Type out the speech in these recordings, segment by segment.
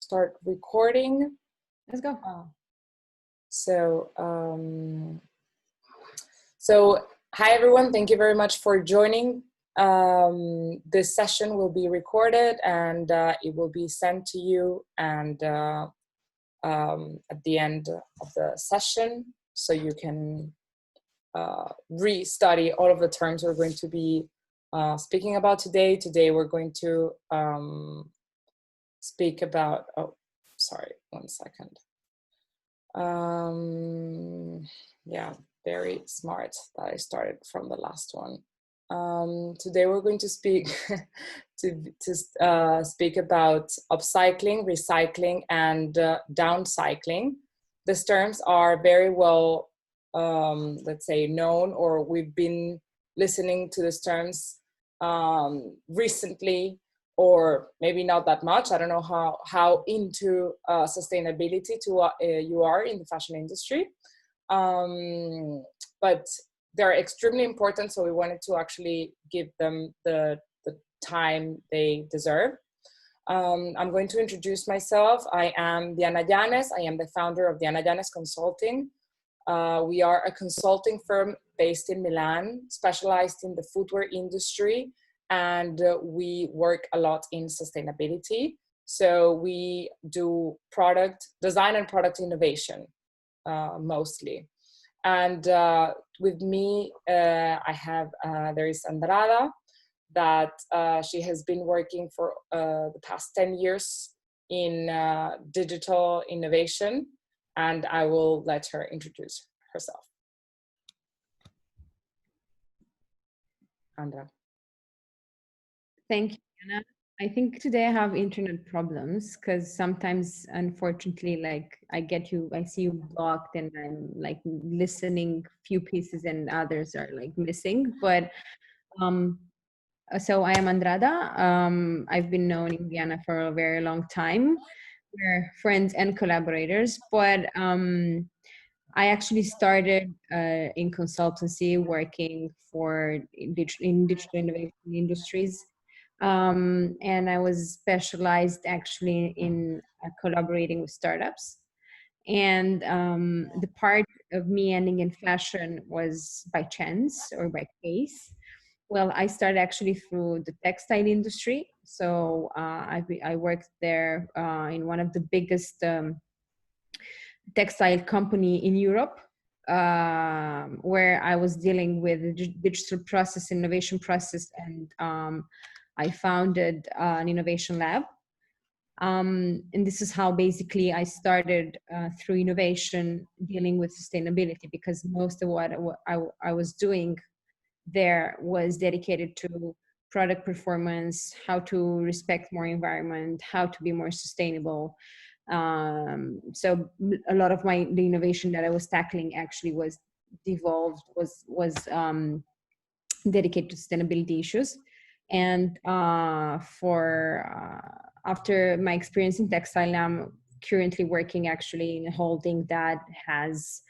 start recording. Let's go. So hi everyone, thank you very much for joining. This session will be recorded and it will be sent to you and at the end of the session, so you can re-study all of the terms we're going to be speaking about today. Today we're going to speak about, oh, sorry, 1 second. Yeah, very smart that I started from the last one. Today we're going to speak speak about upcycling, recycling, and downcycling. These terms are very well, let's say, known, or we've been listening to these terms recently, or maybe not that much. I don't know how into sustainability you are in the fashion industry, but they're extremely important, so we wanted to actually give them the time they deserve. I'm going to introduce myself. I am Diana Llanes. I am the founder of Diana Llanes Consulting. We are a consulting firm based in Milan, specialized in the footwear industry, and we work a lot in sustainability. So we do product design and product innovation mostly. And with me, I have, there is Andrada, that she has been working for the past 10 years in digital innovation, and I will let her introduce herself. Andra. Thank you, Anna. I think today I have internet problems because sometimes, unfortunately, like I see you blocked and I'm like listening few pieces and others are like missing. But so I am Andrada. I've been knowing Diana for a very long time. We're friends and collaborators, but I actually started in consultancy, working for in digital innovation industries. And I was specialized actually in collaborating with startups. And the part of me ending in fashion was by chance or by case. Well, I started actually through the textile industry. So I worked there in one of the biggest textile company in Europe, where I was dealing with the digital process, innovation process, and I founded an innovation lab. And this is how basically I started through innovation dealing with sustainability, because most of what I was doing there was dedicated to product performance, how to respect more environment, how to be more sustainable. So a lot of the innovation that I was tackling actually was dedicated to sustainability issues. And after my experience in textile, I'm currently working actually in a holding that has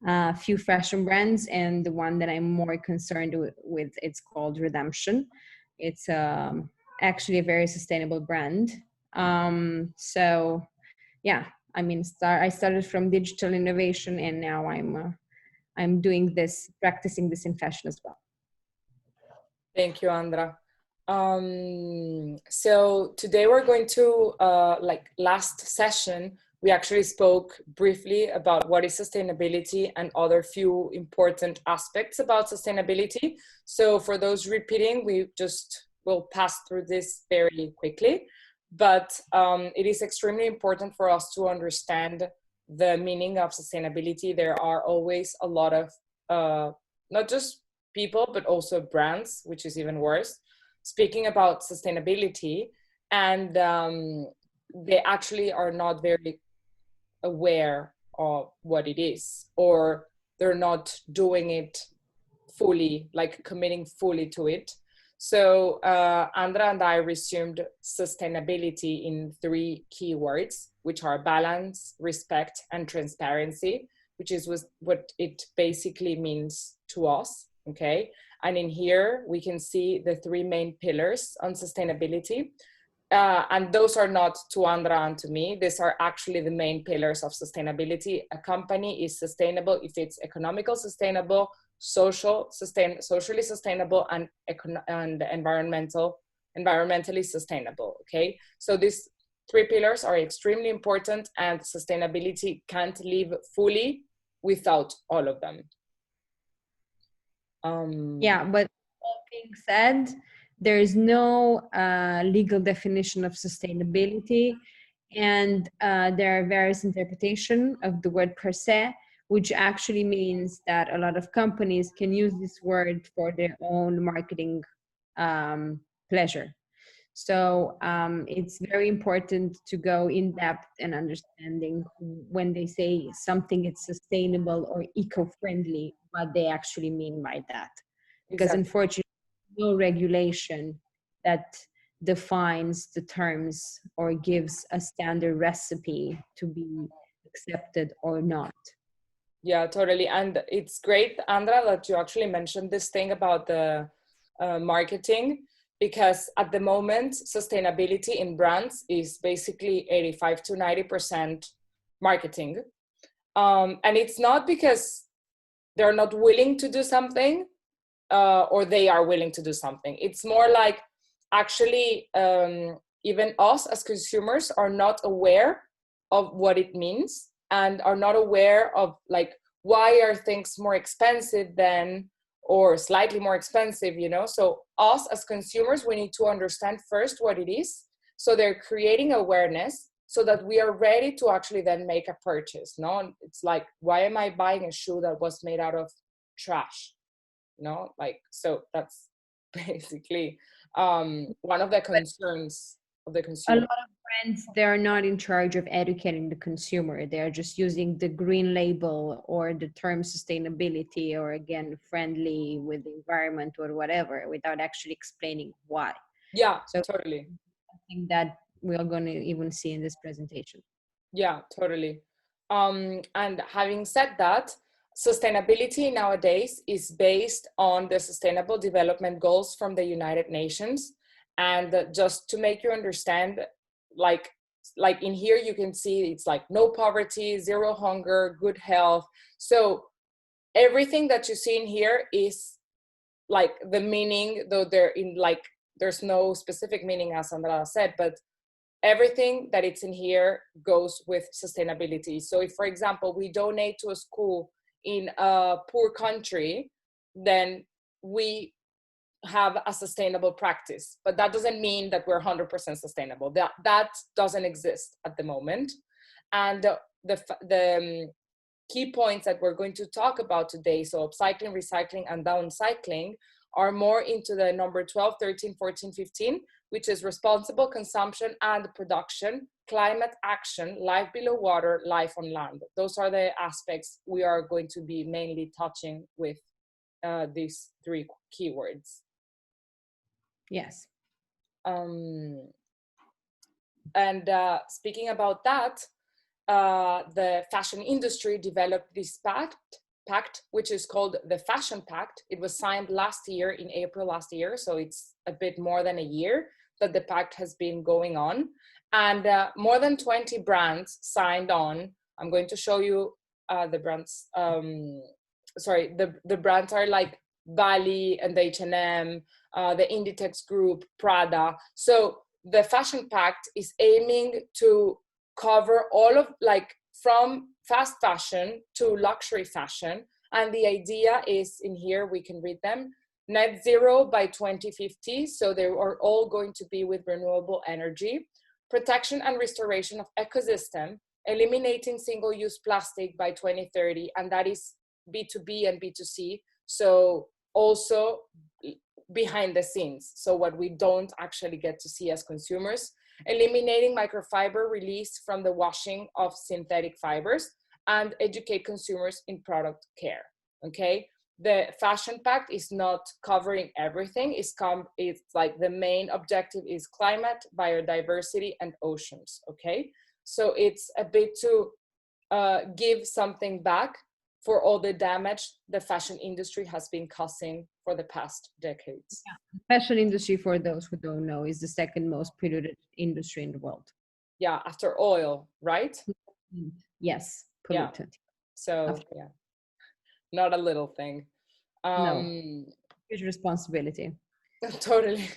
a few fashion brands, and the one that I'm more concerned with, it's called Redemption. It's actually a very sustainable brand. So yeah, I mean, I started from digital innovation, and now I'm doing this, practicing this in fashion as well. Thank you, Andra. So today we're going to, like last session, we actually spoke briefly about what is sustainability and other few important aspects about sustainability. So for those repeating, we'll pass through this very quickly. But it is extremely important for us to understand the meaning of sustainability. There are always a lot of, not just people, but also brands, which is even worse, speaking about sustainability, and they actually are not very aware of what it is, or they're not doing it fully, like committing fully to it. So Andra and I resumed sustainability in 3 keywords, which are balance, respect, and transparency, which is what it basically means to us, okay? And in here, we can see the 3 main pillars on sustainability. and those are not to Andra and to me. These are actually the main pillars of sustainability. A company is sustainable if it's economical sustainable, socially sustainable, and environmentally sustainable. Okay, so these three pillars are extremely important, and sustainability can't live fully without all of them. Yeah, but all being said, there is no legal definition of sustainability, and there are various interpretations of the word per se, which actually means that a lot of companies can use this word for their own marketing pleasure. So it's very important to go in depth and understanding when they say something is sustainable or eco-friendly, what they actually mean by that. Because Exactly. unfortunately, no regulation that defines the terms or gives a standard recipe to be accepted or not. Yeah, totally. And it's great, Andra, that you actually mentioned this thing about the marketing, because at the moment, sustainability in brands is basically 85 to 90% marketing. And it's not because they're not willing to do something or they are willing to do something. It's more like actually even us as consumers are not aware of what it means and are not aware of like why are things more expensive than or slightly more expensive, you know. So us as consumers, we need to understand first what it is, so they're creating awareness so that we are ready to actually then make a purchase. No, it's like, why am I buying a shoe that was made out of trash? No, like, so that's basically one of the concerns of the A consumer. lot of brands, they're not in charge of educating the consumer. They're just using the green label or the term sustainability or again friendly with the environment or whatever without actually explaining why. Yeah, So totally. I think that we are going to even see in this presentation. Yeah, totally. And having said that, sustainability nowadays is based on the Sustainable Development Goals from the United Nations. And just to make you understand, like like in here you can see it's like no poverty, zero hunger, good health. So everything that you see in here is like the meaning, though they're in like there's no specific meaning as Sandra said, but everything that it's in here goes with sustainability. So if, for example, we donate to a school in a poor country, then we have a sustainable practice. But that doesn't mean that we're 100% sustainable. That doesn't exist at the moment. And the key points that we're going to talk about today, so upcycling, recycling, and downcycling, are more into the number 12, 13, 14, 15, which is responsible consumption and production, climate action, life below water, life on land. Those are the aspects we are going to be mainly touching with these three keywords. Yes. And speaking about that, the fashion industry developed this pact, which is called the Fashion Pact. It was signed last year, in April last year, so it's a bit more than a year that the pact has been going on. And more than 20 brands signed on. I'm going to show you the brands. Sorry, the brands are like Bali and H&M, the Inditex Group, Prada. So the Fashion Pact is aiming to cover all of, like, from fast fashion to luxury fashion. And the idea is, in here we can read them: net zero by 2050, so they are all going to be with renewable energy; protection and restoration of ecosystem; eliminating single-use plastic by 2030, and that is B2B and B2C, so also behind the scenes, so what we don't actually get to see as consumers; eliminating microfiber release from the washing of synthetic fibers; and educate consumers in product care. Okay, the Fashion Pact is not covering everything. It's like the main objective is climate, biodiversity, and oceans. Okay, so it's a bit to give something back for all the damage the fashion industry has been causing for the past decades. Fashion industry, for those who don't know, is the second most polluted industry in the world. Yeah, after oil, right? Yes, Yeah. polluted. So yeah, not a little thing. No, huge responsibility. Totally.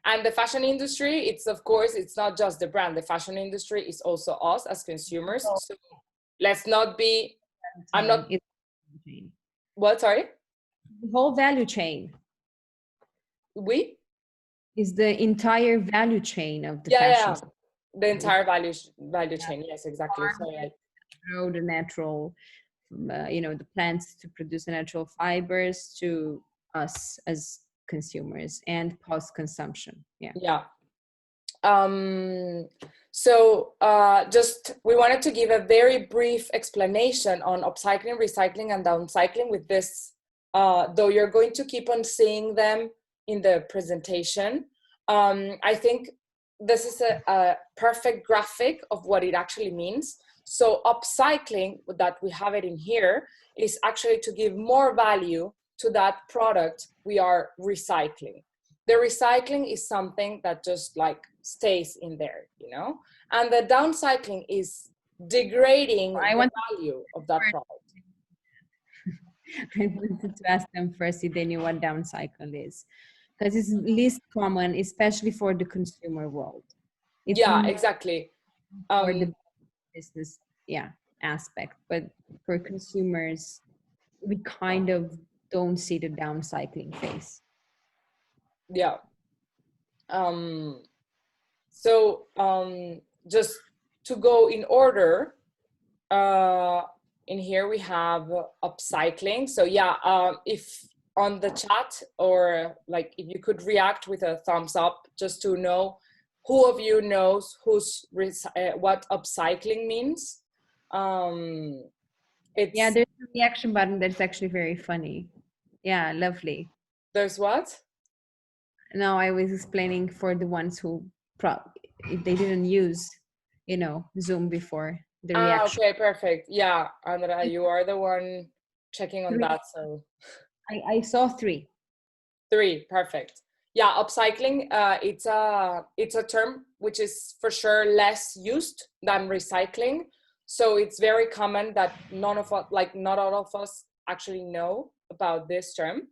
And the fashion industry, it's of course, it's not just the brand. The fashion industry is also us as consumers. So let's not be, I'm not, what, sorry? The whole value chain We? is the entire value chain of the Yeah, fashion. yeah. The entire value chain. Yes, exactly. So like, grow the natural, the plants to produce the natural fibers to us as consumers and post-consumption. Yeah. So just we wanted to give a very brief explanation on upcycling, recycling, and downcycling with this, though you're going to keep on seeing them in the presentation. I think this is a perfect graphic of what it actually means. So upcycling, that we have it in here, is actually to give more value to that product we are recycling. The recycling is something that just like stays in there, and the downcycling is degrading the value of that product. I wanted to ask them first if they knew what downcycle is, because it's least common, especially for the consumer world. It's Exactly. For the business aspect, but for consumers, we kind of don't see the downcycling phase. Yeah. So just to go in order, in here we have upcycling. So yeah, if on the chat, or like if you could react with a thumbs up, just to know who of you knows what upcycling means. There's a reaction button that's actually very funny. Yeah, lovely. There's what? No, I was explaining for the ones who if they didn't use, Zoom before, the reaction. Okay, perfect. Yeah, Andrea, you are the one checking on that. So I saw three. Perfect. Yeah, upcycling, it's a term which is for sure less used than recycling. So it's very common that not all of us actually know about this term.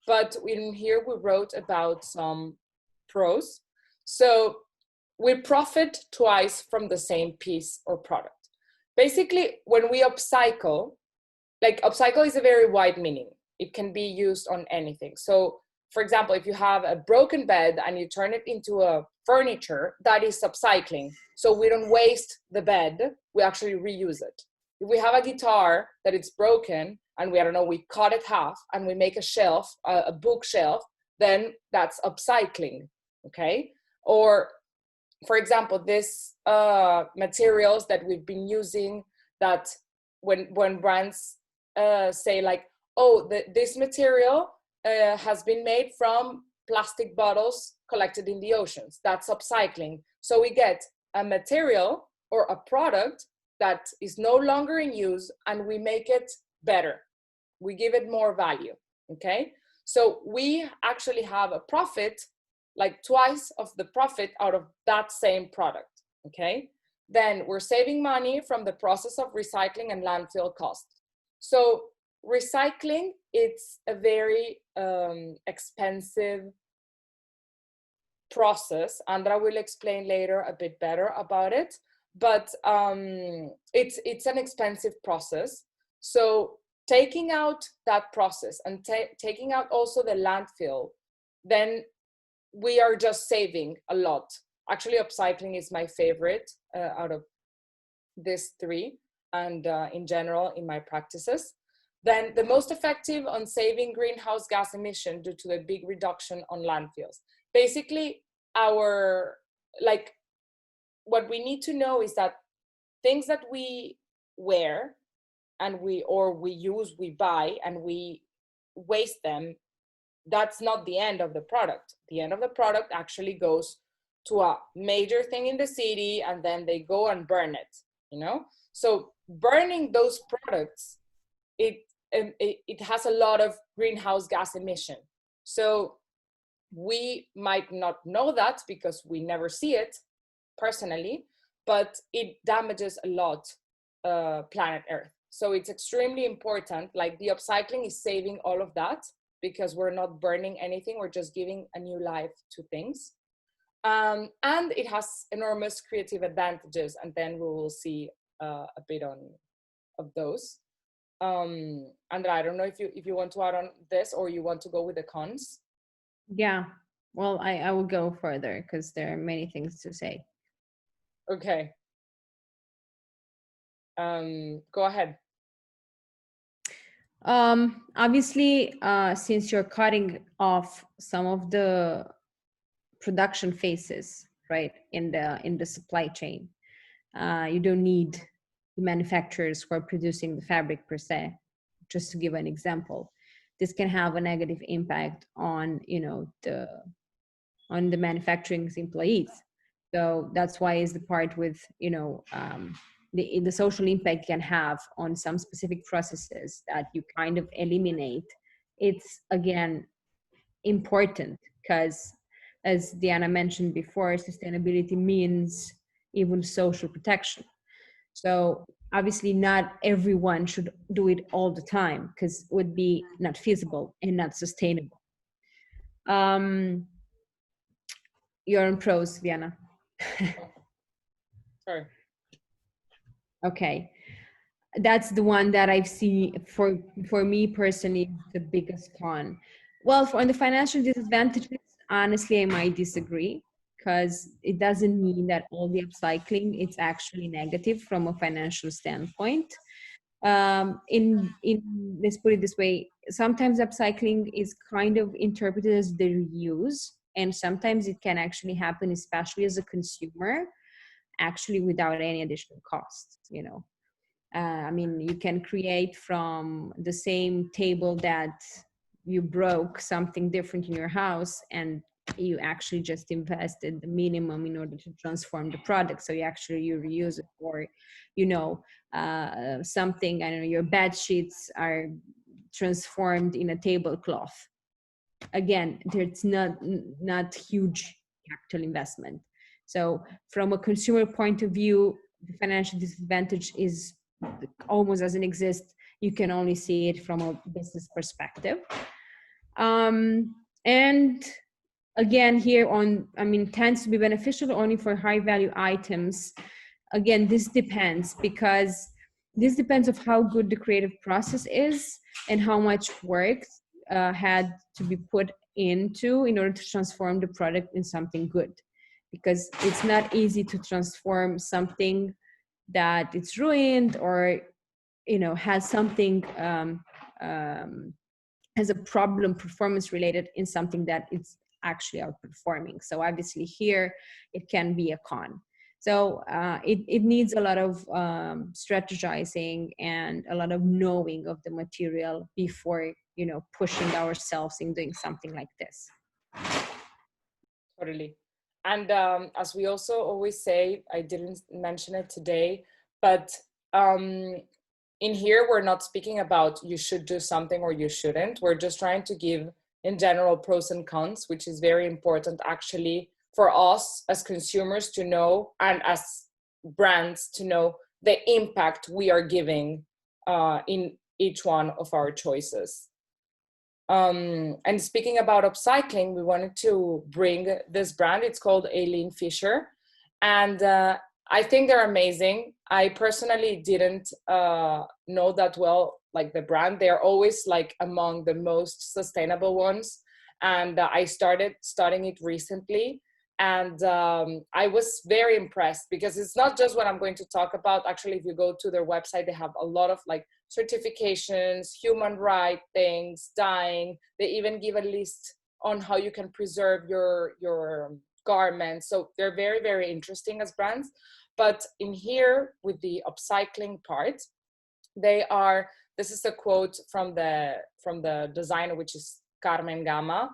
But in here we wrote about some pros. So we profit twice from the same piece or product. Basically, when we upcycle, upcycle is a very wide meaning. It can be used on anything. So for example, if you have a broken bed and you turn it into a furniture, that is upcycling. So we don't waste the bed, we actually reuse it. If we have a guitar that it's broken and we cut it half and we make a shelf, a bookshelf, then that's upcycling, okay? Or for example, this materials that we've been using, that when brands say like, oh, this material has been made from plastic bottles collected in the oceans. That's upcycling. So we get a material or a product that is no longer in use and we make it better. We give it more value, okay? So we actually have a profit, like twice of the profit out of that same product, okay? Then we're saving money from the process of recycling and landfill cost. So recycling, it's a very expensive process. Andra will explain later a bit better about it, but it's an expensive process. So taking out that process and taking out also the landfill, then we are just saving a lot. Actually, upcycling is my favorite out of these three, and in general in my practices. Then the most effective on saving greenhouse gas emission due to the big reduction on landfills. Basically, what we need to know is that things that we wear and we use, we buy, and we waste them, that's not the end of the product. The end of the product actually goes to a major thing in the city, and then they go and burn it, So burning those products it has a lot of greenhouse gas emission. So we might not know that because we never see it personally, but it damages a lot planet Earth. So it's extremely important. Like the upcycling is saving all of that because we're not burning anything, we're just giving a new life to things. And it has enormous creative advantages, and then we will see a bit of those. Andra, I don't know if you want to add on this or you want to go with the cons. Yeah, well, I will go further because there are many things to say. Okay. Go ahead. Obviously, since you're cutting off some of the production phases, right, in the supply chain, you don't need the manufacturers who are producing the fabric per se. Just to give an example, this can have a negative impact on, you know, on the manufacturing's employees. So that's why is the part with, you know, the social impact can have on some specific processes that you kind of eliminate. It's again important because, as Diana mentioned before, sustainability means even social protection. So obviously not everyone should do it all the time because it would be not feasible and not sustainable. You're in pros, Diana. Sorry. Okay. That's the one that I've seen for me personally, the biggest con. Well, for the financial disadvantages, honestly, I might disagree because it doesn't mean that all the upcycling it's actually negative from a financial standpoint. In let's put it this way, sometimes upcycling is kind of interpreted as the reuse, and sometimes it can actually happen, especially as a consumer, actually without any additional cost, you know. I mean, you can create from the same table that you broke something different in your house, and you actually just invested the minimum in order to transform the product. So you reuse it, or, you know, something, I don't know, your bed sheets are transformed in a tablecloth. Again, there's not huge capital investment. So from a consumer point of view, the financial disadvantage is almost doesn't exist. You can only see it from a business perspective. And again, here on, I mean, tends to be beneficial only for high value items. Again, this depends, because this depends of how good the creative process is and how much work had to be put into in order to transform the product in something good. Because it's not easy to transform something that it's ruined, or, you know, has something has a problem performance related in something that it's actually outperforming. So obviously here it can be a con. So it needs a lot of strategizing and a lot of knowing of the material before, you know, pushing ourselves in doing something like this. Totally. And as we also always say, I didn't mention it today, but in here, we're not speaking about you should do something or you shouldn't. We're just trying to give, in general, pros and cons, which is very important actually for us as consumers to know, and as brands to know the impact we are giving in each one of our choices. And speaking about upcycling, we wanted to bring this brand. It's called Aileen Fisher. And I think they're amazing. I personally didn't know that well, like the brand. They're always like among the most sustainable ones. And I started studying it recently. And I was very impressed, because it's not just what I'm going to talk about. Actually, if you go to their website, they have a lot of like certifications, human rights things, dyeing. They even give a list on how you can preserve your garments. So they're very, very interesting as brands. But in here with the upcycling part, they are, this is a quote from the designer, which is Carmen Gama.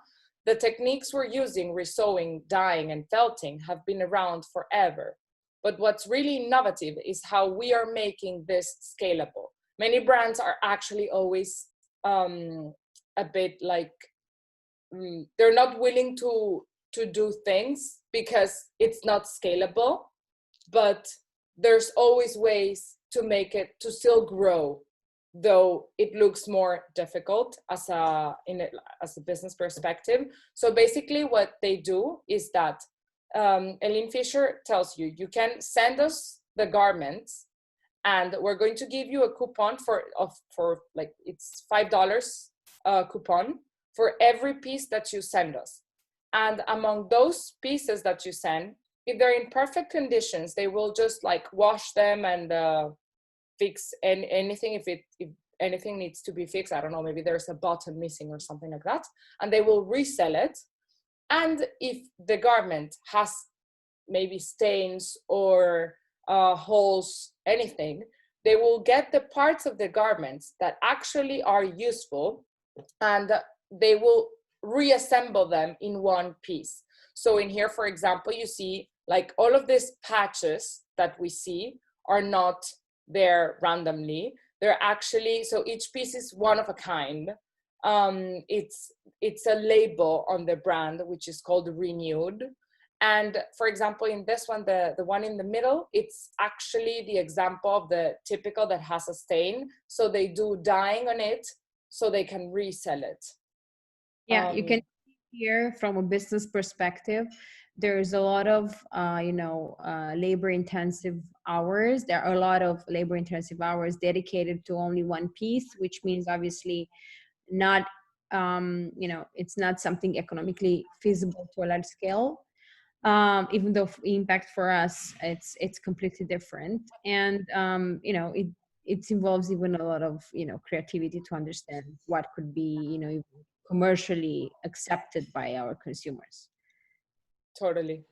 The techniques we're using, resewing, dyeing, and felting, have been around forever. But what's really innovative is how we are making this scalable. many brands are actually always a bit like they're not willing to do things because it's not scalable, but there's always ways to make it to still grow, though it looks more difficult as a business perspective. So basically what they do is that Eileen Fisher tells you, you can send us the garments and we're going to give you a coupon for like it's $5 coupon for every piece that you send us. And among those pieces that you send, if they're in perfect conditions, they will just like wash them and fix anything if anything needs to be fixed. I don't know, maybe there's a button missing or something like that, and they will resell it. And if the garment has maybe stains or holes, anything, they will get the parts of the garments that actually are useful and they will reassemble them in one piece. So in here, for example, you see like all of these patches that we see are not there randomly. They're actually, so each piece is one of a kind. It's a label on the brand, which is called Renewed. And for example, in this one, the one in the middle, it's actually the example of the typical that has a stain. So they do dyeing on it so they can resell it. Yeah, you can see here from a business perspective, there's a lot of, labor-intensive hours. There are a lot of labor-intensive hours dedicated to only one piece, which means obviously not, it's not something economically feasible to a large scale. Even though impact for us, it's completely different. And, it involves even a lot of, creativity to understand what could be, commercially accepted by our consumers. Totally.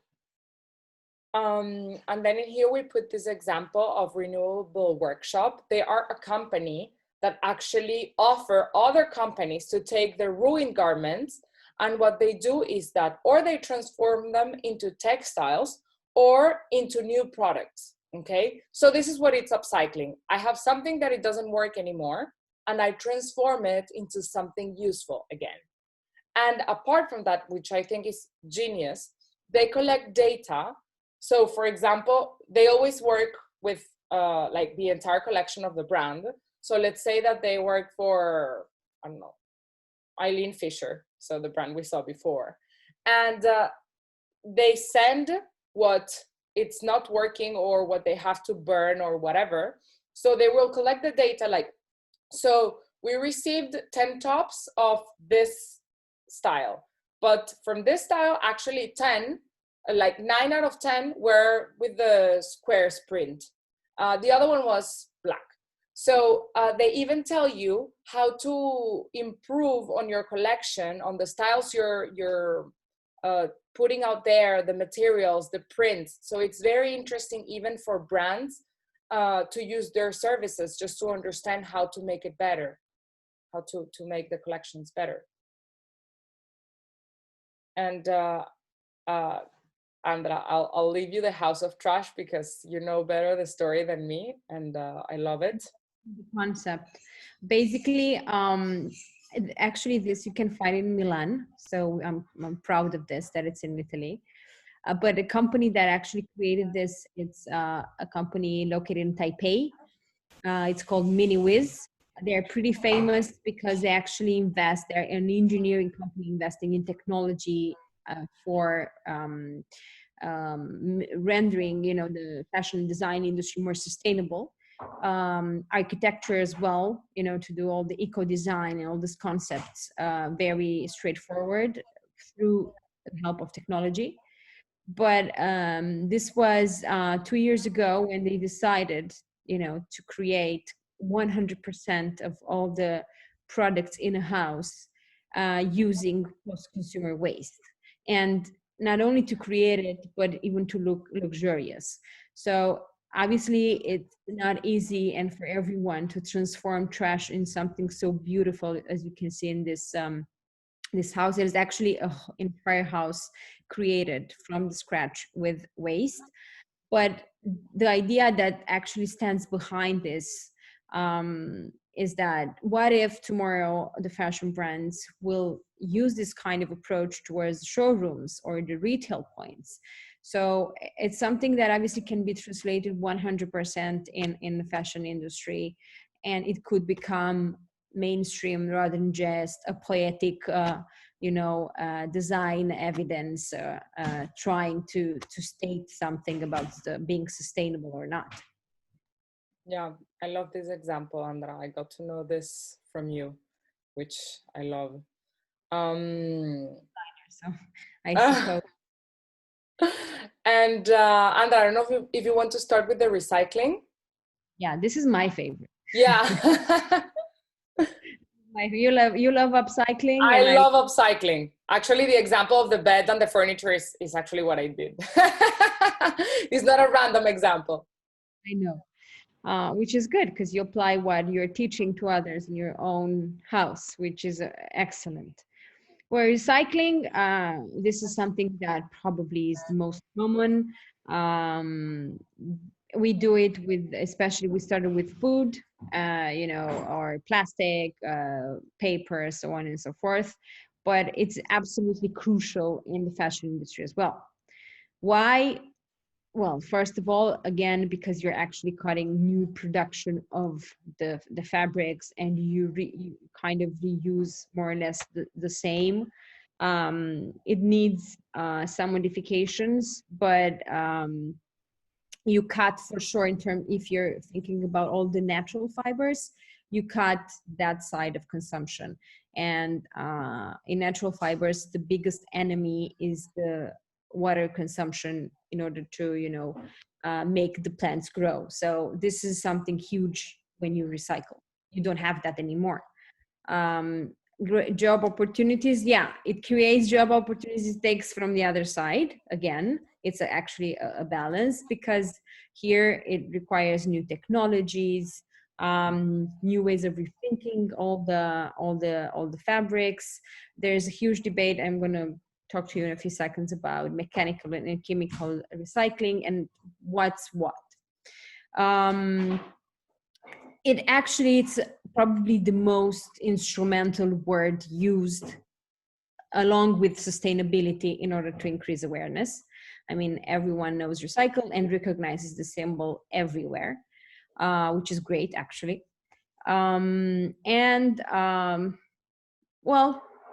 And then in here we put this example of Renewable Workshop. They are a company that actually offer other companies to take their ruined garments, and what they do is that or they transform them into textiles or into new products. Okay, so this is what it's upcycling. I have something that it doesn't work anymore and I transform it into something useful again. And apart from that, which I think is genius, they collect data. So for example, they always work with like the entire collection of the brand. So let's say that they work for, I don't know, Eileen Fisher, so the brand we saw before. And they send what it's not working or what they have to burn or whatever. So they will collect the data like, so we received 10 tops of this style, but from this style, actually 10, like 9 out of 10 were with the squares print. The other one was black. So they even tell you how to improve on your collection, on the styles you're putting out there, the materials, the prints. So it's very interesting even for brands to use their services just to understand how to make it better, how to make the collections better. And Andra, I'll leave you the House of Trash because you know better the story than me, and I love it. The concept, basically, actually, this you can find in Milan. So I'm proud of this that it's in Italy. But the company that actually created this, it's a company located in Taipei. It's called MiniWiz. They're pretty famous because they actually invest. They're an engineering company investing in technology for rendering, the fashion design industry more sustainable. Architecture as well, to do all the eco design and all these concepts very straightforward through the help of technology. But this was 2 years ago when they decided, to create 100% of all the products in a house using post-consumer waste. And not only to create it, but even to look luxurious. So obviously it's not easy and for everyone to transform trash in something so beautiful as you can see in this this house. It is actually an entire house created from scratch with waste. But the idea that actually stands behind this is that what if tomorrow the fashion brands will use this kind of approach towards showrooms or the retail points? So it's something that obviously can be translated 100% in the fashion industry, and it could become mainstream rather than just a poetic design evidence trying to state something about being sustainable or not. Yeah, I love this example, Andra. I got to know this from you, which I love. So I suppose. And Andra, I don't know if you want to start with the recycling. Yeah, this is my favorite. Yeah. You love upcycling. I love upcycling. Actually, the example of the bed and the furniture is actually what I did. It's not a random example. I know, which is good because you apply what you're teaching to others in your own house, which is excellent. Well, recycling, this is something that probably is the most common. We do it with, especially we started with food, or plastic, paper, so on and so forth. But it's absolutely crucial in the fashion industry as well. Why? Well, first of all, again, because you're actually cutting new production of the fabrics, and you kind of reuse more or less the same. It needs some modifications, but you cut for sure in term, if you're thinking about all the natural fibers, you cut that side of consumption. And in natural fibers, the biggest enemy is the water consumption in order to make the plants grow. So this is something huge. When you recycle, you don't have that anymore. Job opportunities, yeah, it creates job opportunities. It takes from the other side. Again, it's actually a balance, because here it requires new technologies, new ways of rethinking all the fabrics. There's a huge debate. I'm going to talk to you in a few seconds about mechanical and chemical recycling and what's what. It's probably the most instrumental word used along with sustainability in order to increase awareness. I mean, everyone knows recycle and recognizes the symbol everywhere, which is great, actually. Well,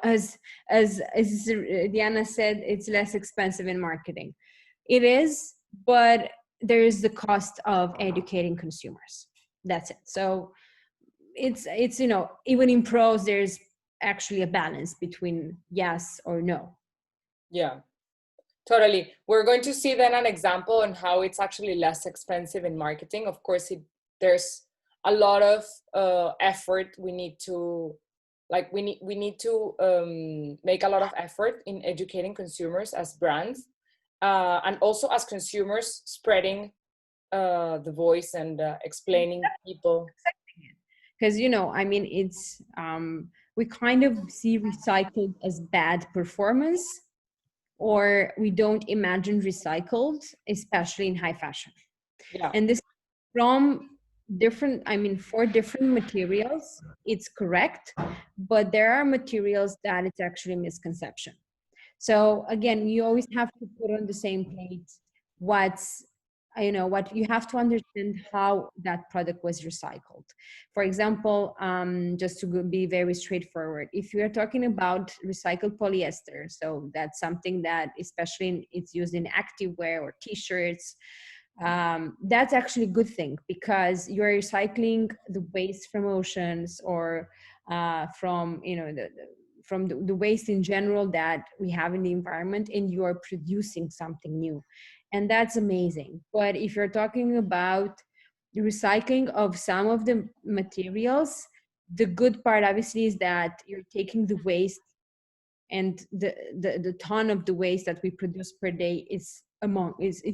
as Diana said, it's less expensive in marketing. It is, but there is the cost of educating consumers. That's it. So it's even in pros, there's actually a balance between yes or no. Yeah, totally. We're going to see then an example on how it's actually less expensive in marketing. Of course, there's a lot of effort we need to make a lot of effort in educating consumers as brands, and also as consumers, spreading the voice and explaining people. Because it's we kind of see recycled as bad performance, or we don't imagine recycled, especially in high fashion. Yeah. And this from for different materials, it's correct, but there are materials that it's actually a misconception. So again, you always have to put on the same plate what you have to understand how that product was recycled. For example, just to be very straightforward, if you are talking about recycled polyester, so that's something that especially it's used in activewear or t-shirts, that's actually a good thing, because you're recycling the waste from oceans, or from the waste in general that we have in the environment, and you are producing something new, and that's amazing. But if you're talking about the recycling of some of the materials, the good part obviously is that you're taking the waste, and the ton of the waste that we produce per day is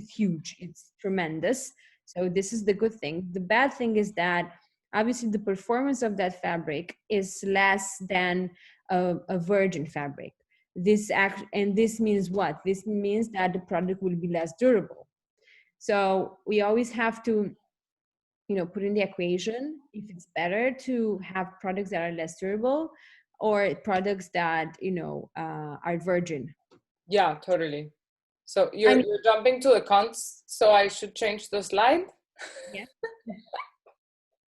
huge, it's tremendous. So this is the good thing. The bad thing is that obviously the performance of that fabric is less than a virgin fabric. And this means what? This means that the product will be less durable. So we always have to put in the equation if it's better to have products that are less durable or products that are virgin. Yeah, totally. So I you're mean, you're jumping to the cons, so I should change the slide. yeah,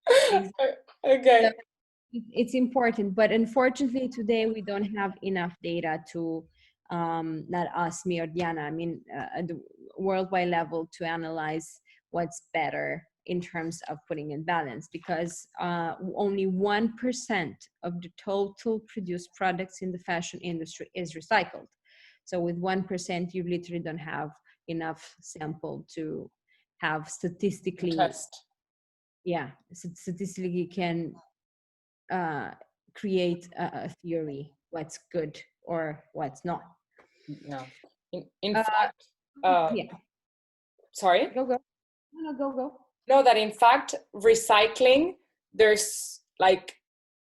exactly. Okay. So it's important, but unfortunately today we don't have enough data to, not us, me or Diana, I mean, at the worldwide level, to analyze what's better in terms of putting in balance, because only 1% of the total produced products in the fashion industry is recycled. So with 1%, you literally don't have enough sample to have statistically, Test. yeah, statistically can uh, create a theory what's good or what's not. Yeah. In Uh, fact, uh, yeah, sorry. go. No, go go. No, that in fact, recycling, there's like,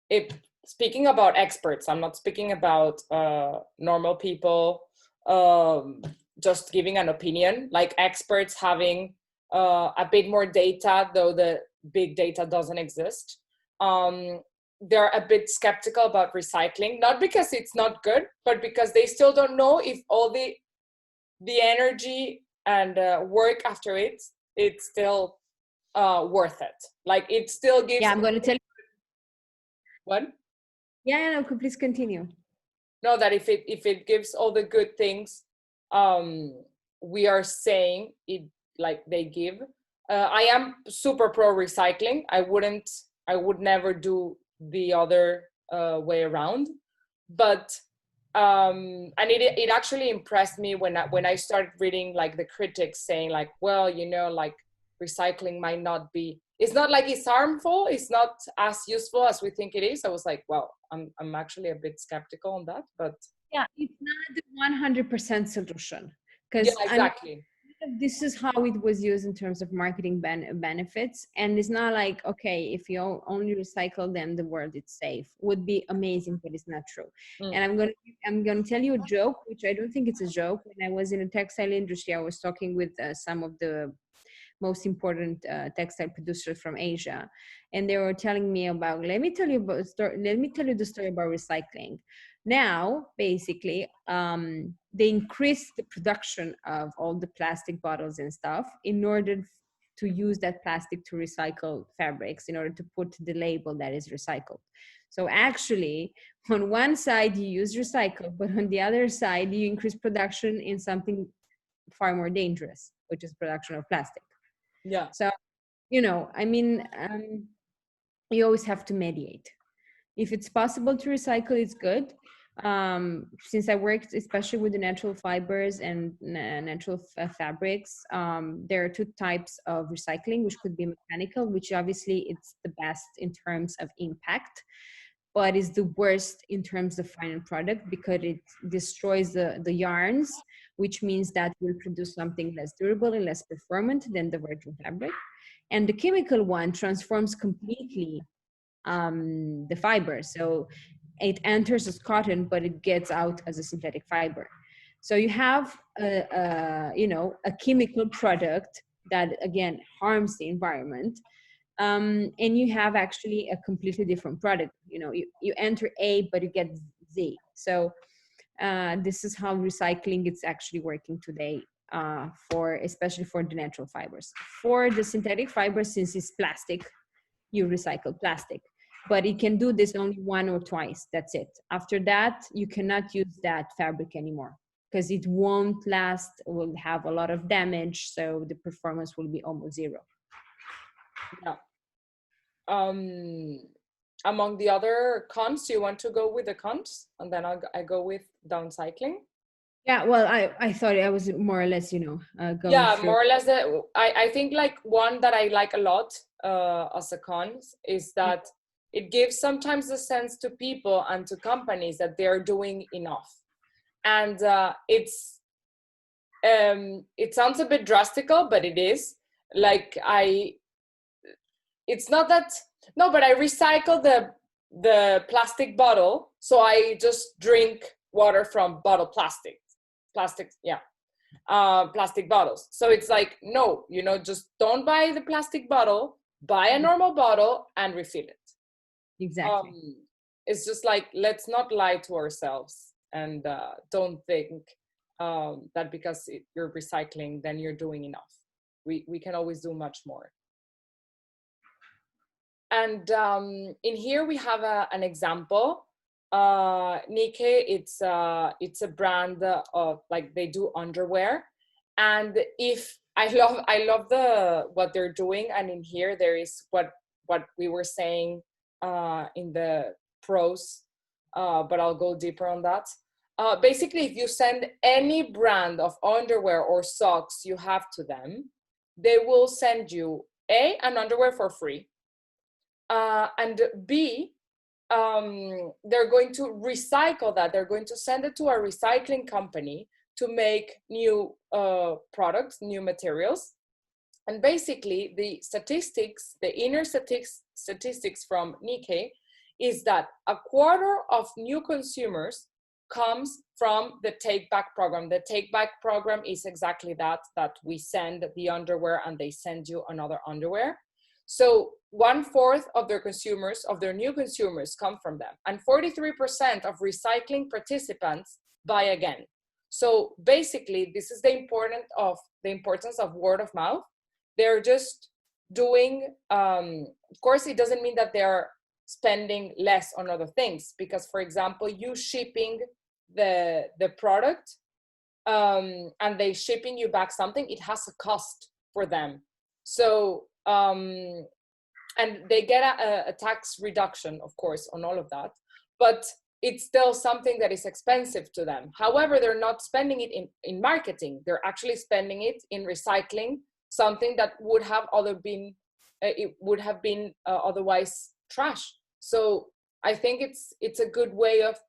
if speaking about experts, I'm not speaking about normal people, um, just giving an opinion, like experts having a bit more data, though the big data doesn't exist. They're a bit skeptical about recycling, not because it's not good, but because they still don't know if all the energy and work after it's still worth it. Like it still gives. Yeah, I'm going to tell you. What? Yeah, no, please continue. No, that if it gives all the good things, um, we are saying it, like they give. I am super pro recycling. I would never do the other way around. But and it actually impressed me when I started reading like the critics saying like, well, like recycling might not be, it's not like it's harmful, it's not as useful as we think it is. I was like, well, I'm actually a bit skeptical on that, but Yeah, it's not the 100% solution, yeah, because I mean, exactly. this is how it was used in terms of marketing benefits, and it's not like, okay, if you only recycle, then the world is safe. Would be amazing, but it's not true. Mm. And I'm gonna tell you a joke, which I don't think it's a joke. When I was in the textile industry, I was talking with some of the most important textile producers from Asia, and they were telling me about. Let me tell you the story about recycling. Now, basically, they increased the production of all the plastic bottles and stuff in order to use that plastic to recycle fabrics, in order to put the label that is recycled. So actually, on one side you use recycle, but on the other side you increase production in something far more dangerous, which is production of plastic. Yeah. So, I mean, you always have to mediate. If it's possible to recycle, it's good. Since I worked especially with the natural fibers and natural fabrics, there are two types of recycling, which could be mechanical, which obviously it's the best in terms of impact, but is the worst in terms of final product, because it destroys the yarns, which means that will produce something less durable and less performant than the virgin fabric. And the chemical one transforms completely the fiber. So it enters as cotton, but it gets out as a synthetic fiber. So you have a chemical product that again harms the environment, and you have actually a completely different product. You enter A, but you get Z. So this is how recycling is actually working today, for especially for the natural fibers. For the synthetic fibers, since it's plastic, you recycle plastic, but it can do this only one or twice. That's it. After that, you cannot use that fabric anymore, because it won't last, will have a lot of damage, so the performance will be almost zero. Yeah. Among the other cons, you want to go with the cons, and then I go with downcycling. Yeah, well, I thought I was more or less, going Yeah, through. more or less. I think like one that I like a lot as a cons is that it gives sometimes the sense to people and to companies that they're doing enough, and it sounds a bit drastical, but it is. Like it's not that, no, but I recycle the plastic bottle, so I just drink water from bottle plastic, yeah, plastic bottles. So it's like, no, just don't buy the plastic bottle, buy a normal bottle and refill it. Exactly. It's just like, let's not lie to ourselves, and don't think that because you're recycling, then you're doing enough. We can always do much more. And in here we have an example. Nike, it's a brand of, like, they do underwear, and if I love what they're doing. And in here there is what we were saying in the pros, but I'll go deeper on that. Basically, if you send any brand of underwear or socks you have to them, they will send you an underwear for free, and B, they're going to recycle that. They're going to send it to a recycling company to make new products, new materials. And basically, the statistics, the inner statistics from Nikkei, is that a quarter of new consumers comes from the take back program. The take back program is exactly that we send the underwear and they send you another underwear. So 1/4 of their consumers, of their new consumers, come from them, and 43% of recycling participants buy again. So basically, this is the importance of word of mouth. They're just doing, of course, it doesn't mean that they're spending less on other things, because, for example, you shipping the product and they shipping you back something, it has a cost for them. So and they get a tax reduction, of course, on all of that, but it's still something that is expensive to them. However, they're not spending it in marketing. They're actually spending it in recycling something that would have been otherwise trash. So I think it's a good way of,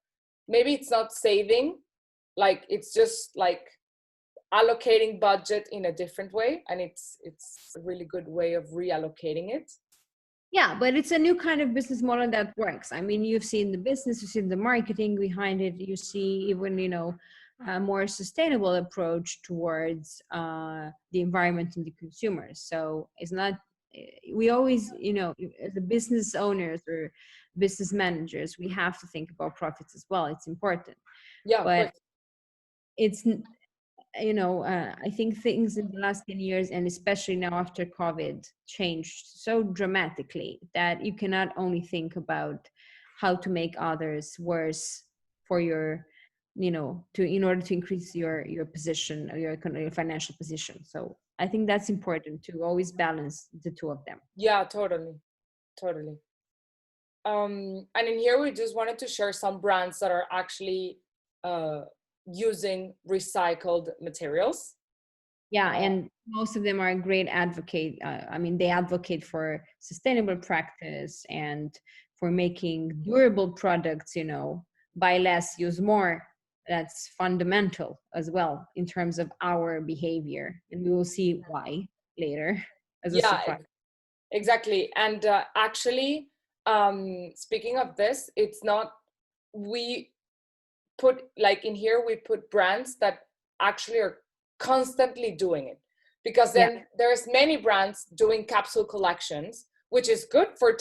maybe it's not saving, like it's just like allocating budget in a different way, and it's a really good way of reallocating it. Yeah, but it's a new kind of business model that works. I mean, you've seen the business, you've seen the marketing behind it, you see even, a more sustainable approach towards the environment and the consumers. So it's not, we always, as the business owners or business managers, we have to think about profits as well. It's important. Yeah, but it's, I think things in the last 10 years, and especially now after COVID, changed so dramatically that you cannot only think about how to make others worse for your, in order to increase your position or your financial position. So I think that's important, to always balance the two of them. Yeah, totally. And in here we just wanted to share some brands that are actually using recycled materials. Yeah, and most of them are a great advocate. I mean, they advocate for sustainable practice and for making durable products, buy less, use more. That's fundamental as well in terms of our behavior. And we will see why later as a surprise. Exactly. And actually, speaking of this, it's not, we put, like in here, we put brands that actually are constantly doing it, because then there's many brands doing capsule collections, which is good for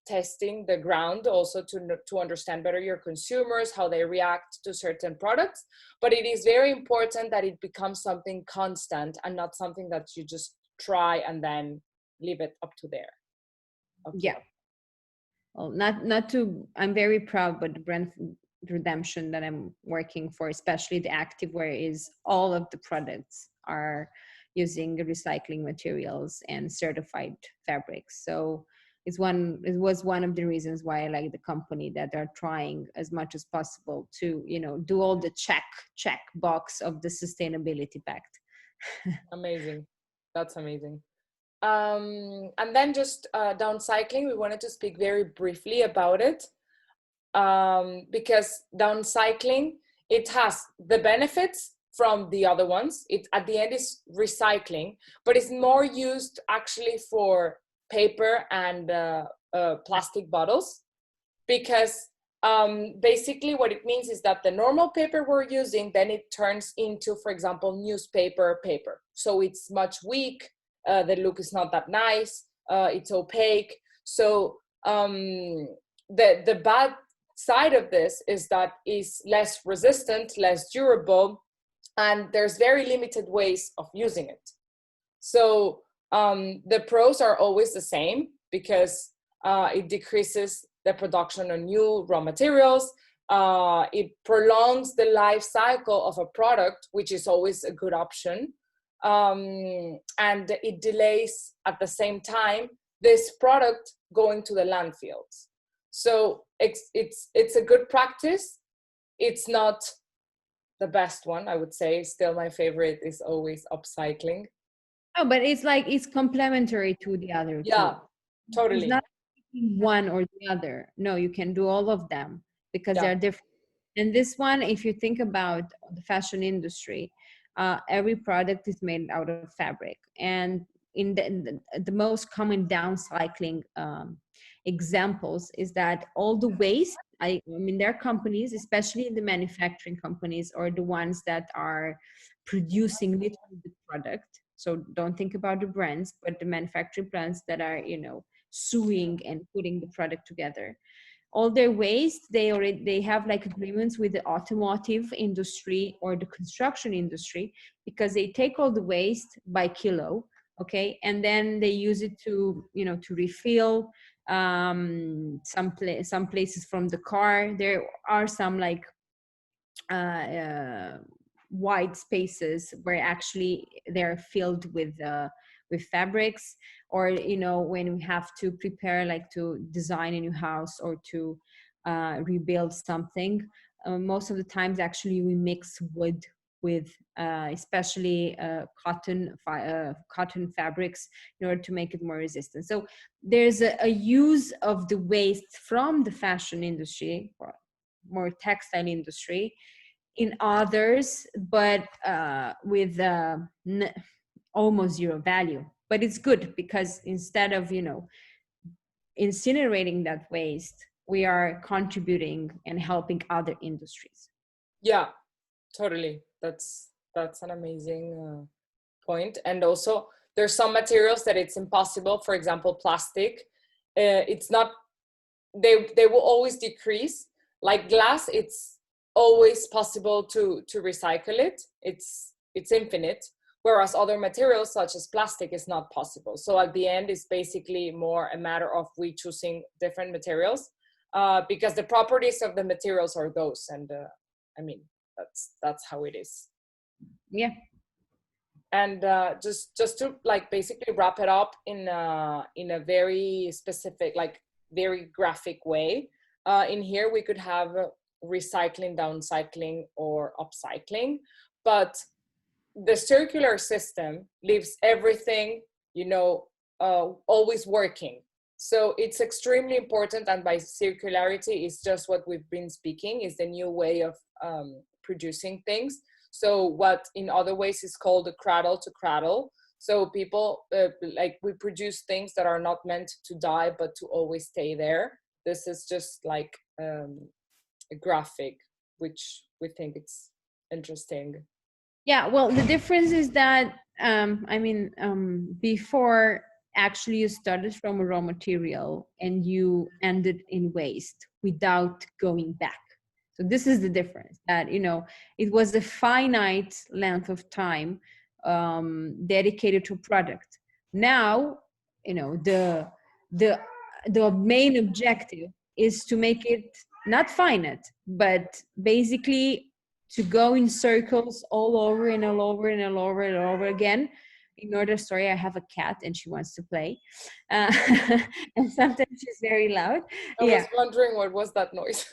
testing the ground, also to understand better your consumers, how they react to certain products. But it is very important that it becomes something constant and not something that you just try and then leave it up to there. Well, not to, I'm very proud, but the brand redemption that I'm working for, especially the activewear, is all of the products are using recycling materials and certified fabrics. So it was one of the reasons why I like the company, that they're trying as much as possible to, do all the check box of the sustainability pact. Amazing. That's amazing. And then just downcycling, we wanted to speak very briefly about it, because downcycling, it has the benefits from the other ones. It at the end is recycling, but it's more used actually for paper and plastic bottles, because basically what it means is that the normal paper we're using, then it turns into, for example, newspaper paper. So it's much weak. The look is not that nice. it's opaque. So the bad side of this is that it's less resistant, less durable, and there's very limited ways of using it. So the pros are always the same, because it decreases the production of new raw materials. It prolongs the life cycle of a product, which is always a good option. And it delays at the same time this product going to the landfills. So it's a good practice. It's not the best one, I would say. Still, my favorite is always upcycling. Oh, but it's like it's complementary to the other Yeah, two. totally. It's not one or the other. No, you can do all of them because they're different. And this one, if you think about the fashion industry, every product is made out of fabric. And in the most common downcycling examples is that all the waste, I mean, there are companies, especially the manufacturing companies or the ones that are producing literally the product. So don't think about the brands, but the manufacturing plants that are, you know, sewing and putting the product together. All their waste, they have like agreements with the automotive industry or the construction industry, because they take all the waste by kilo, okay, and then they use it to, you know, to refill some places from the car. There are some like wide spaces where actually they're filled with fabrics, or, you know, when we have to prepare, like to design a new house or to rebuild something, most of the times actually we mix wood with especially cotton fabrics in order to make it more resistant. So there's a use of the waste from the fashion industry or more textile industry in others, but with almost zero value. But it's good because instead of, you know, incinerating that waste, we are contributing and helping other industries. Yeah, totally. That's an amazing point. And also, there's some materials that it's impossible. For example, plastic. It's not. They will always decrease. Like glass, it's always possible to recycle it. It's infinite. Whereas other materials such as plastic is not possible. So at the end, it's basically more a matter of we choosing different materials because the properties of the materials are those. And I mean, that's how it is. Yeah. And just to like basically wrap it up in a very specific, like very graphic way. In here we could have recycling, downcycling, or upcycling, but the circular system leaves everything, you know, always working. So it's extremely important, and by circularity is just what we've been speaking, is the new way of producing things. So what in other ways is called the cradle to cradle. So people like we produce things that are not meant to die, but to always stay there. This is just like a graphic, which we think it's interesting. Yeah, well, the difference is that before actually you started from a raw material and you ended in waste without going back. So this is the difference, that, you know, it was a finite length of time dedicated to product. Now, you know, the main objective is to make it not finite, but basically to go in circles all over and all over and all over and all over again. In order, sorry, I have a cat and she wants to play, and sometimes she's very loud. I was wondering what was that noise.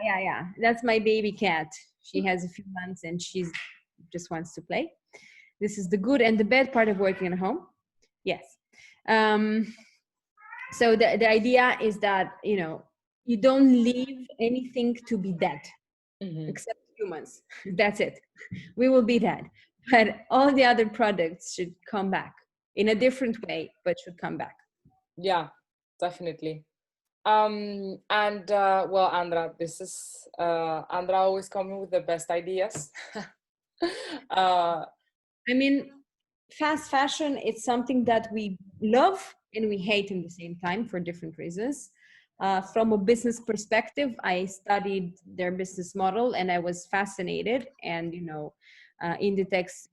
Yeah. That's my baby cat. She has a few months and she's just wants to play. This is the good and the bad part of working at home. Yes. So the idea is that, you know, you don't leave anything to be dead. Mm-hmm. Except humans. That's it. We will be dead. But all the other products should come back in a different way, but should come back. Yeah, definitely. And well, Andra, this is Andra always coming with the best ideas. I mean, fast fashion is something that we love, and we hate in the same time for different reasons. From a business perspective, I studied their business model and I was fascinated. And, you know, Inditex,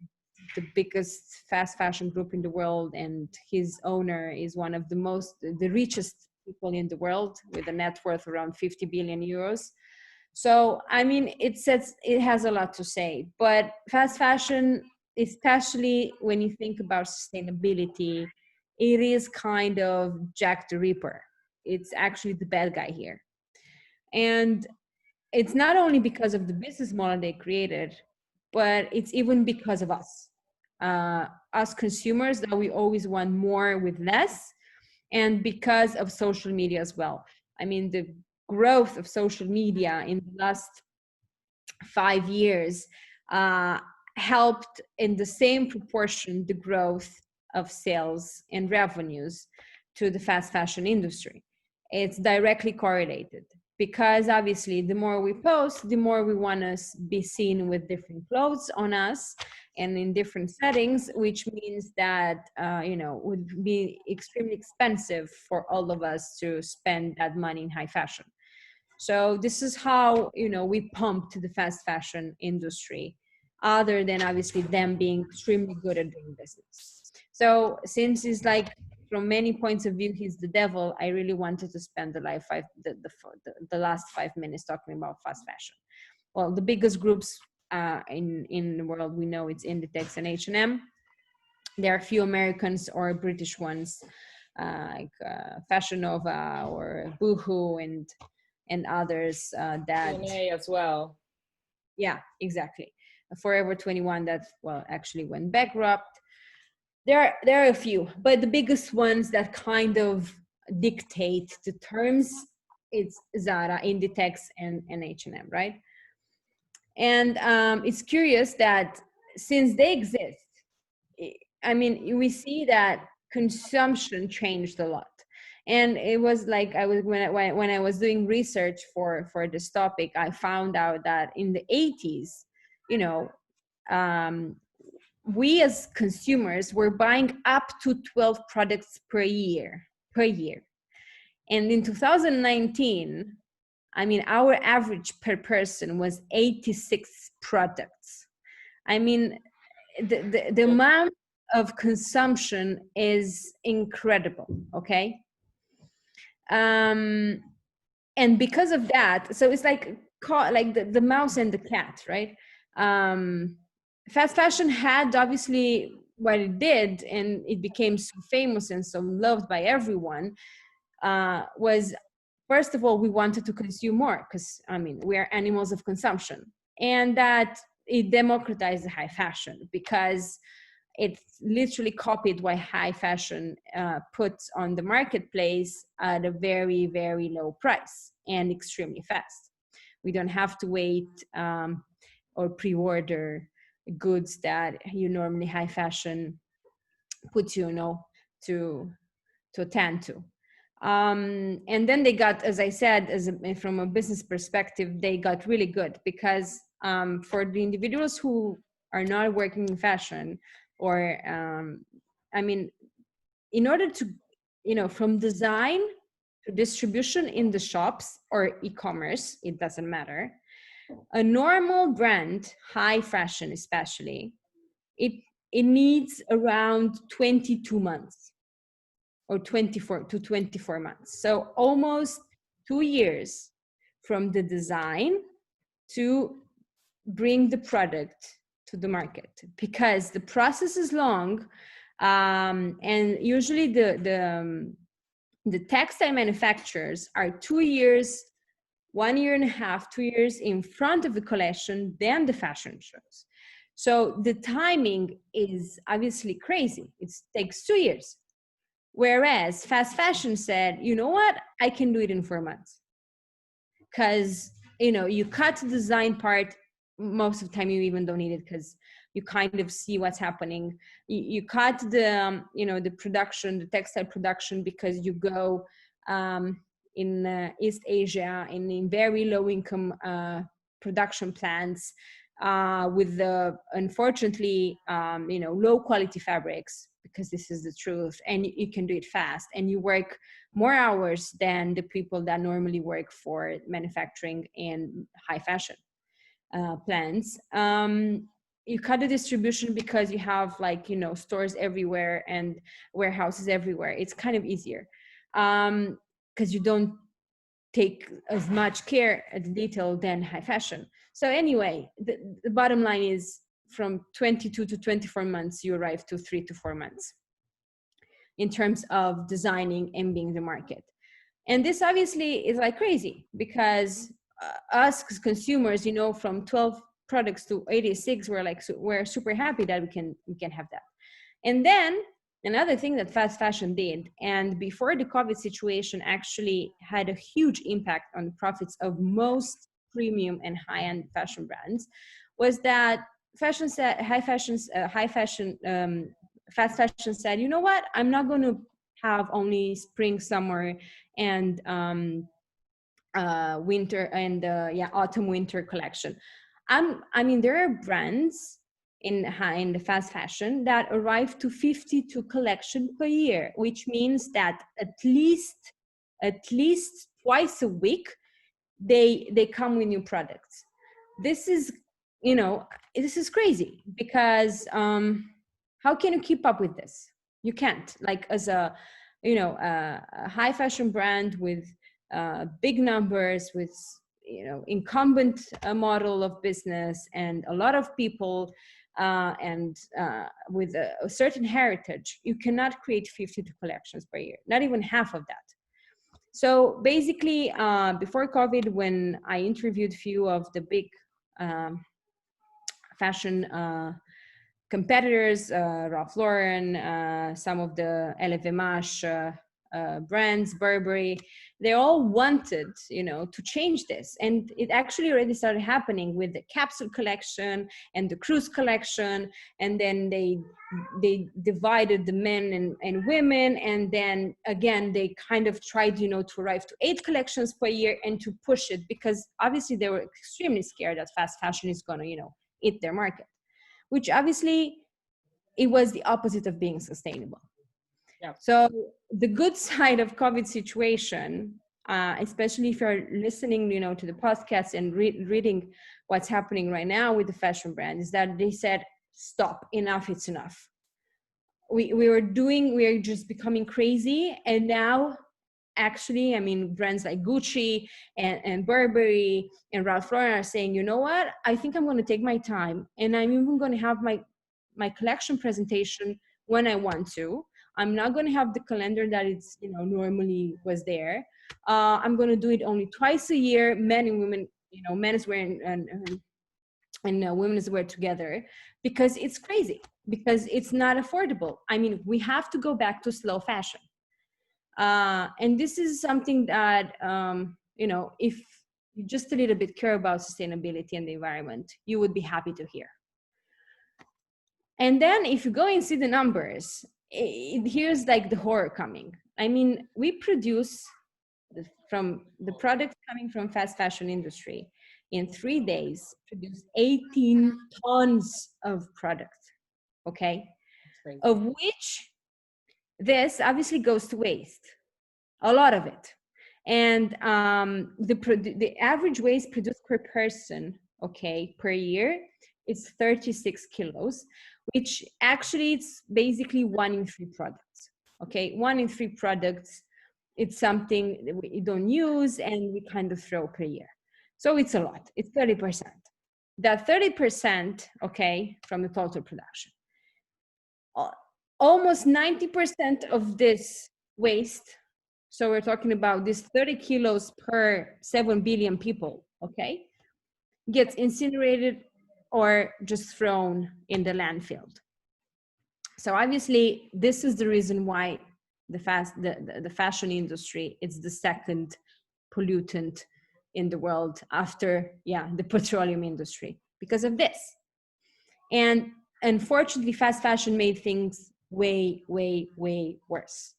the biggest fast fashion group in the world, and his owner is one of the richest people in the world with a net worth around 50 billion euros. So, I mean, it has a lot to say, but fast fashion, especially when you think about sustainability, it is kind of Jack the Ripper. It's actually the bad guy here. And it's not only because of the business model they created, but it's even because of us. Us consumers, that we always want more with less, and because of social media as well. I mean, the growth of social media in the last 5 years helped in the same proportion the growth of sales and revenues to the fast fashion industry. It's directly correlated, because obviously the more we post, the more we want to be seen with different clothes on us and in different settings, which means that you know, would be extremely expensive for all of us to spend that money in high fashion. So this is how, you know, we pumped the fast fashion industry, other than obviously them being extremely good at doing business. So since it's like, from many points of view, he's the devil, I really wanted to spend the last 5 minutes talking about fast fashion. Well, the biggest groups in the world, we know it's Inditex and H&M. There are a few Americans or British ones, like Fashion Nova or Boohoo and others that DNA as well. Yeah, exactly. Forever 21 that, well, actually went bankrupt. There are a few, but the biggest ones that kind of dictate the terms, it's Zara, Inditex, and H&M, right? And it's curious that since they exist, I mean, we see that consumption changed a lot. And it was like, when I was doing research for this topic, I found out that in the 80s, you know, we as consumers were buying up to 12 products per year. And in 2019, I mean, our average per person was 86 products. I mean, the amount of consumption is incredible, okay? And because of that, so it's like the mouse and the cat, right? Fast fashion had obviously what it did, and it became so famous and so loved by everyone, was, first of all, we wanted to consume more, because I mean, we are animals of consumption, and that it democratized the high fashion, because it literally copied what high fashion puts on the marketplace at a very, very low price and extremely fast. We don't have to wait or pre-order goods that you normally high fashion puts you, to attend to. And then they got, as I said, from a business perspective, they got really good, because for the individuals who are not working in fashion, or I mean, in order to, from design to distribution in the shops or e-commerce, it doesn't matter. A normal brand, high fashion especially, it needs around 22 months or 24 to 24 months. So almost 2 years from the design to bring the product to the market, because the process is long. And usually the textile manufacturers are 2 years, 1.5 years, 2 years in front of the collection, then the fashion shows. So the timing is obviously crazy. It takes 2 years. Whereas fast fashion said, you know what, I can do it in 4 months. Because, you cut the design part, most of the time you even don't need it, because you kind of see what's happening. You cut the, the production, the textile production, because you go in East Asia and in very low income production plants with the, unfortunately, low quality fabrics, because this is the truth, and you can do it fast, and you work more hours than the people that normally work for manufacturing and high fashion plants. You cut the distribution because you have, like, you know, stores everywhere and warehouses everywhere. It's kind of easier because you don't take as much care at detail than high fashion. So anyway, the bottom line is from 22 to 24 months, you arrive to 3 to 4 months in terms of designing and being the market. And this obviously is like crazy because us as consumers, you know, from 12 products to 86, we're super happy that we can have that. And then another thing that fast fashion did, and before the COVID situation actually had a huge impact on the profits of most premium and high-end fashion brands, was that fast fashion said, you know what, I'm not going to have only spring, summer, and winter and autumn winter collection. I mean, there are brands in the fast fashion that arrive to 52 collection per year, which means that at least twice a week they come with new products. This is, you know, this is crazy because how can you keep up with this? You can't. Like, as a, you know, a high fashion brand with big numbers, with, you know, incumbent model of business and a lot of people and with a certain heritage, you cannot create 52 collections per year, not even half of that. So basically, before COVID, when I interviewed few of the big fashion competitors, Ralph Lauren, some of the LVMH brands, Burberry, they all wanted, you know, to change this. And it actually already started happening with the capsule collection and the cruise collection. And then they divided the men and women. And then again, they kind of tried, you know, to arrive to 8 collections per year and to push it, because obviously they were extremely scared that fast fashion is going to, you know, eat their market, which obviously it was the opposite of being sustainable. Yeah. So the good side of COVID situation, especially if you're listening, you know, to the podcast and reading what's happening right now with the fashion brand, is that they said, stop, enough, it's enough. We are just becoming crazy. And now, actually, I mean, brands like Gucci and Burberry and Ralph Lauren are saying, you know what, I think I'm going to take my time, and I'm even going to have my collection presentation when I want to. I'm not going to have the calendar that it's, you know, normally was there. I'm going to do it only twice a year, men and women, you know, men's wear and women's wear together, because it's crazy, because it's not affordable. I mean, we have to go back to slow fashion. And this is something that, you know, if you just a little bit care about sustainability and the environment, you would be happy to hear. And then if you go and see the numbers, here's like the horror coming. I mean, we produce from the products coming from fast fashion industry in 3 days, produce 18 tons of product, okay? Of which this obviously goes to waste, a lot of it. And the average waste produced per person, okay, per year, is 36 kilos, which actually it's basically 1 in 3 products, okay? 1 in 3 products, it's something that we don't use and we kind of throw per year. So it's a lot, it's 30%. That 30%, okay, from the total production. Almost 90% of this waste, so we're talking about this 30 kilos per 7 billion people, okay, gets incinerated or just thrown in the landfill. So obviously, this is the reason why the fashion industry is the second pollutant in the world after, the petroleum industry, because of this. And unfortunately, fast fashion made things way, way, way worse.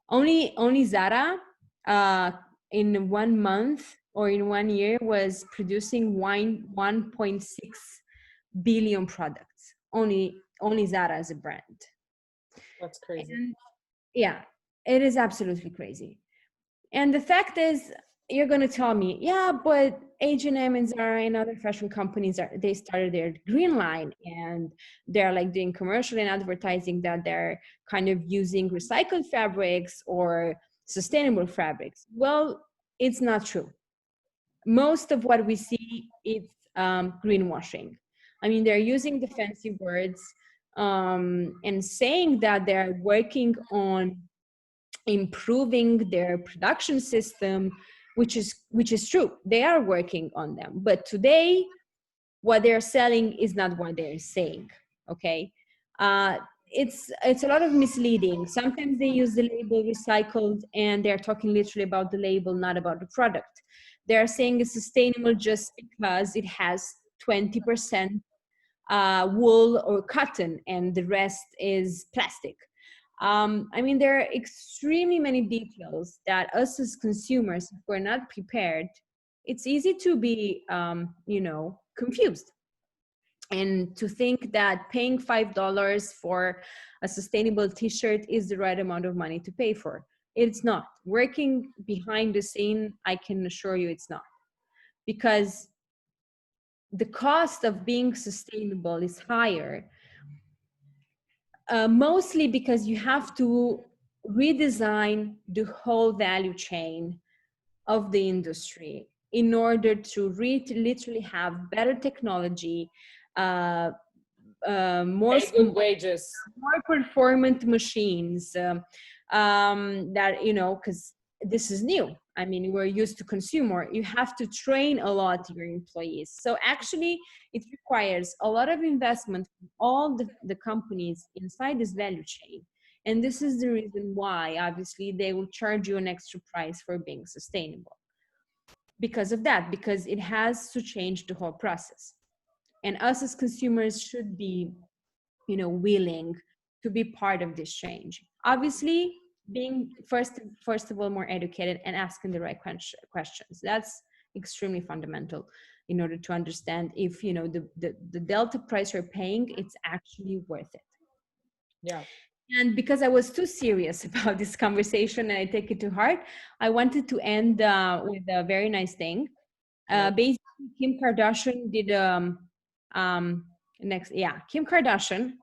Only Zara in 1 month or in 1 year was producing 1.6 billion products. Only Zara as a brand. That's crazy. And yeah, it is absolutely crazy. And the fact is, you're going to tell me, yeah, but H&M and Zara and other fashion companies they started their green line, and they're like doing commercial and advertising that they're kind of using recycled fabrics or sustainable fabrics. Well, it's not true. Most of what we see is greenwashing. I mean, they're using the fancy words and saying that they're working on improving their production system, which is true. They are working on them, but today what they're selling is not what they're saying. Okay, uh, it's a lot of misleading. Sometimes they use the label recycled and they're talking literally about the label, not about the product. They're saying it's sustainable just because it has 20% wool or cotton and the rest is plastic. I mean, there are extremely many details that us as consumers, if we're not prepared, it's easy to be, confused, and to think that paying $5 for a sustainable T-shirt is the right amount of money to pay for. It's not. Working behind the scene, I can assure you it's not. Because the cost of being sustainable is higher, mostly because you have to redesign the whole value chain of the industry in order to literally have better technology, uh, Pay good wages. more performant machines, that, because this is new. I mean, we're used to consume more. You have to train a lot your employees. So actually, it requires a lot of investment from all the companies inside this value chain. And this is the reason why, obviously, they will charge you an extra price for being sustainable. Because of that, because it has to change the whole process. And us as consumers should be, willing to be part of this change. Obviously, being first of all more educated and asking the right questions. That's extremely fundamental in order to understand if the delta price you're paying, it's actually worth it. Yeah. And because I was too serious about this conversation and I take it to heart, I wanted to end with a very nice thing. Basically, Kim Kardashian did Kim Kardashian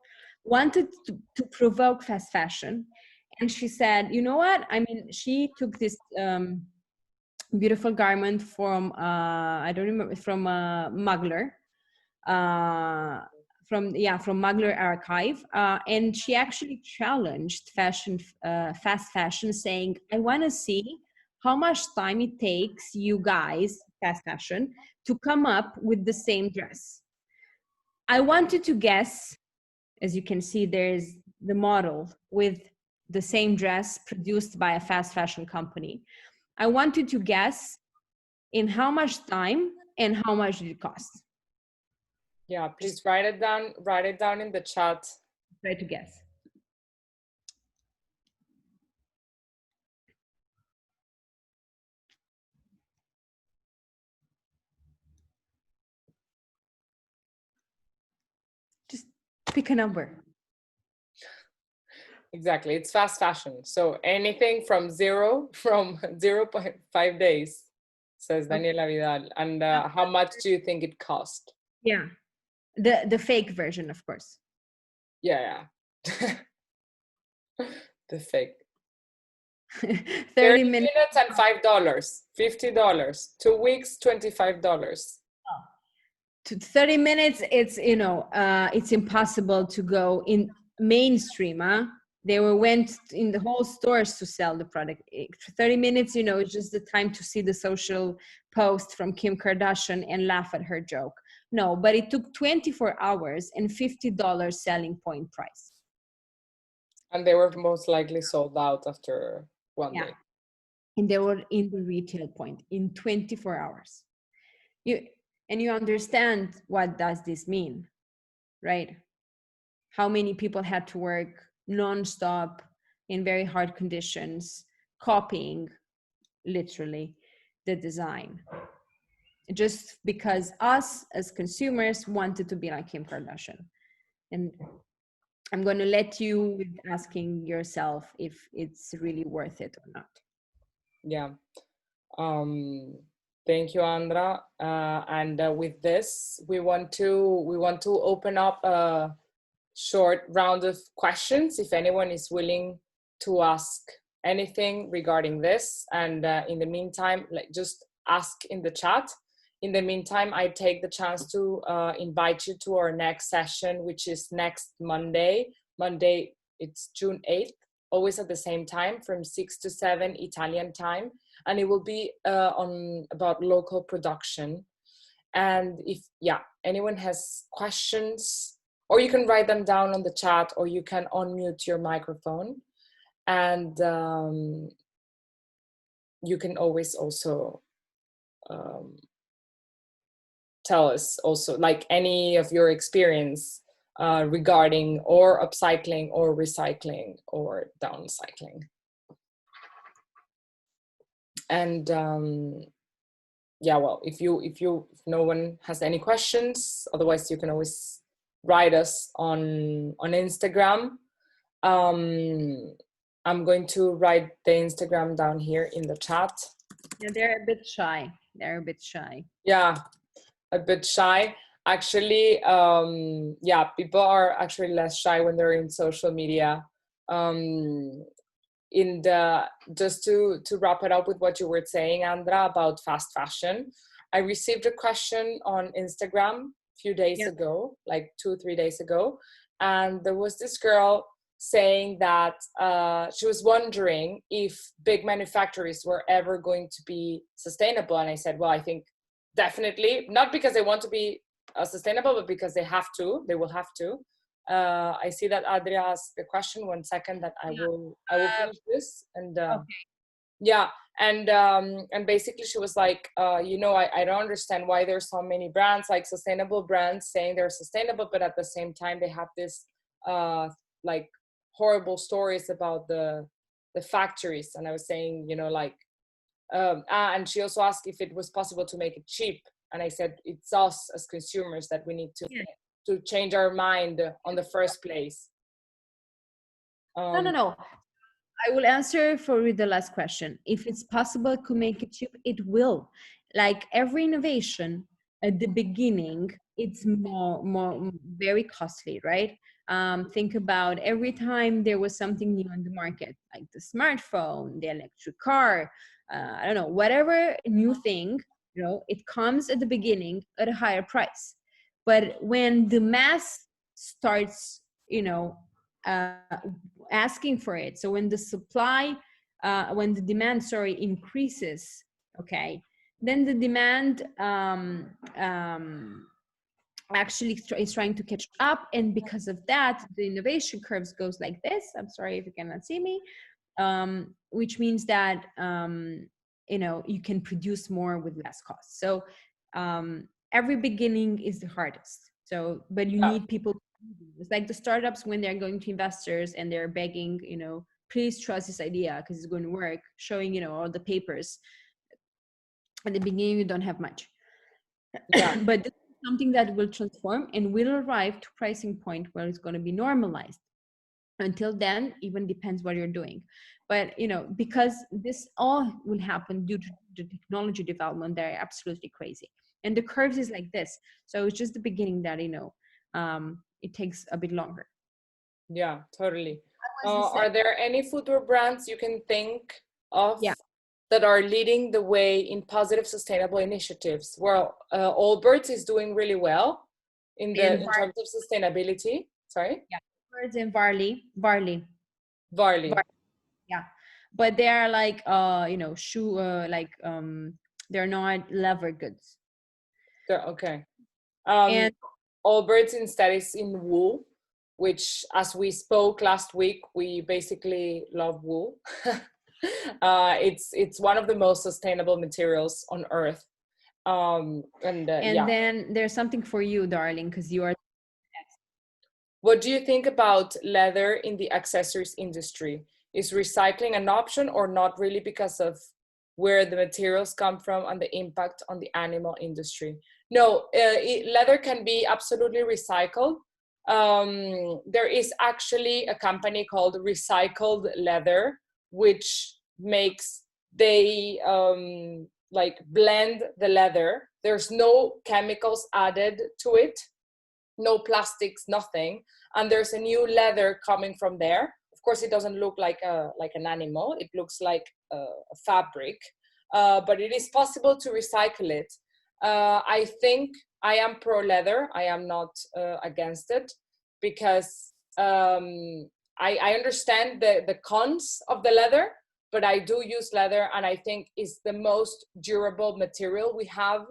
wanted to provoke fast fashion, and she said, you know what? I mean, she took this beautiful garment from I don't remember, from Mugler, from Mugler Archive, and she actually challenged fast fashion, saying, I want to see how much time it takes you guys, fast fashion, to come up with the same dress. I wanted to guess, as you can see, there's the model with the same dress produced by a fast fashion company. I wanted to guess in how much time and how much did it cost. Yeah, please write it down in the chat. Try to guess. Just pick a number. Exactly, it's fast fashion. So anything from 0.5 days, says Daniela Vidal. And how much do you think it cost? Yeah, the fake version, of course. Yeah. The fake. 30 minutes and $5, $50, 2 weeks, $25. To 30 minutes, it's it's impossible to go in mainstream. They went in the whole stores to sell the product. 30 minutes, it's just the time to see the social post from Kim Kardashian and laugh at her joke. No, but it took 24 hours and $50 selling point price. And they were most likely sold out after one day. And they were in the retail point in 24 hours. You understand what does this mean, right? How many people had to work nonstop in very hard conditions, copying literally the design, just because us as consumers wanted to be like Kim Kardashian. And I'm going to let you with asking yourself if it's really worth it or not. Yeah. Thank you, Andra. And with this, we want to open up a short round of questions. If anyone is willing to ask anything regarding this, and in the meantime, just ask in the chat. In the meantime, I take the chance to invite you to our next session, which is next Monday. Monday, it's June 8th, always at the same time, from 6 to 7 Italian time. And it will be on about local production. And if, yeah, anyone has questions, or you can write them down on the chat, or you can unmute your microphone. And you can always also tell us also like any of your experience regarding or upcycling or recycling or downcycling. And yeah, well, if no one has any questions, otherwise you can always write us on Instagram. I'm going to write the Instagram down here in the chat. Yeah, they're a bit shy. They're a bit shy. Yeah, a bit shy. Actually, yeah, people are actually less shy when they're in social media. Just to wrap it up with what you were saying, Andra, about fast fashion, I received a question on Instagram a few days ago, like 2-3 days ago, and there was this girl saying that she was wondering if big manufacturers were ever going to be sustainable. And I said, well, I think definitely, not because they want to be sustainable, but because they will have to. I see that Adria asked the question. 1 second, that I will finish this. And Okay. yeah, and basically she was like, you know, I don't understand why there's so many brands, like sustainable brands, saying they're sustainable, but at the same time they have this like horrible stories about the factories. And I was saying, you know, like and she also asked if it was possible to make it cheap. And I said, it's us as consumers that we need to change our mind on the first place. No. I will answer for the last question. If it's possible to make it cheap, it will. Like every innovation at the beginning, it's more very costly, right? Think about every time there was something new on the market, like the smartphone, the electric car, I don't know, whatever new thing, you know, it comes at the beginning at a higher price. But when the mass starts, you know, asking for it, so when the supply, when the demand, sorry, increases, okay, then the demand actually is trying to catch up, and because of that the innovation curves goes like this. I'm sorry if you cannot see me, which means that you know, you can produce more with less cost. So every beginning is the hardest. So but you need people. It's like the startups when they're going to investors and they're begging, you know, please trust this idea because it's going to work, showing, you know, all the papers. At the beginning you don't have much. But this is something that will transform and will arrive to pricing point where it's going to be normalized. Until then, even depends what you're doing. But you know, because this all will happen due to the technology development, they're absolutely crazy, and the curves is like this. So it's just the beginning that, you know, it takes a bit longer. Yeah, totally. Are there any footwear brands you can think of that are leading the way in positive sustainable initiatives? Well, Allbirds is doing really well in terms of sustainability. Sorry? Yeah, Allbirds and Varley. Yeah, but they are like you know, shoe like they're not leather goods. Okay. And Allbirds instead is in wool, which, as we spoke last week, we basically love wool. It's one of the most sustainable materials on earth. And then there's something for you, darling, because you are. What do you think about leather in the accessories industry? Is recycling an option or not really, because of where the materials come from and the impact on the animal industry? No, leather can be absolutely recycled. there is actually a company called Recycled Leather, which makes, they like blend the leather. There's no chemicals added to it, no plastics, nothing. And there's a new leather coming from there. Of course, it doesn't look like an animal. It looks like a fabric, but it is possible to recycle it. I think I am pro leather. I am not against it, because I understand the cons of the leather, but I do use leather, and I think it's the most durable material we have.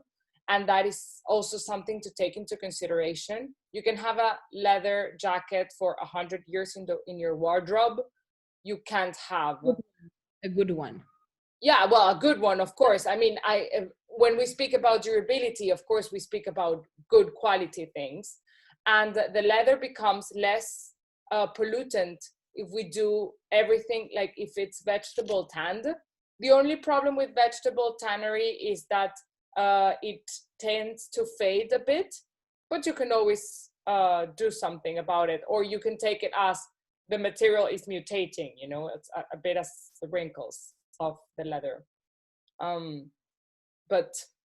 And that is also something to take into consideration. You can have a leather jacket for 100 years in your wardrobe. You can't have a good one. Yeah, well, a good one, of course. I mean, when we speak about durability, of course, we speak about good quality things, and the leather becomes less pollutant if we do everything, like if it's vegetable tanned. The only problem with vegetable tannery is that it tends to fade a bit, but you can always do something about it, or you can take it as the material is mutating, you know, it's a bit as the wrinkles of the leather. But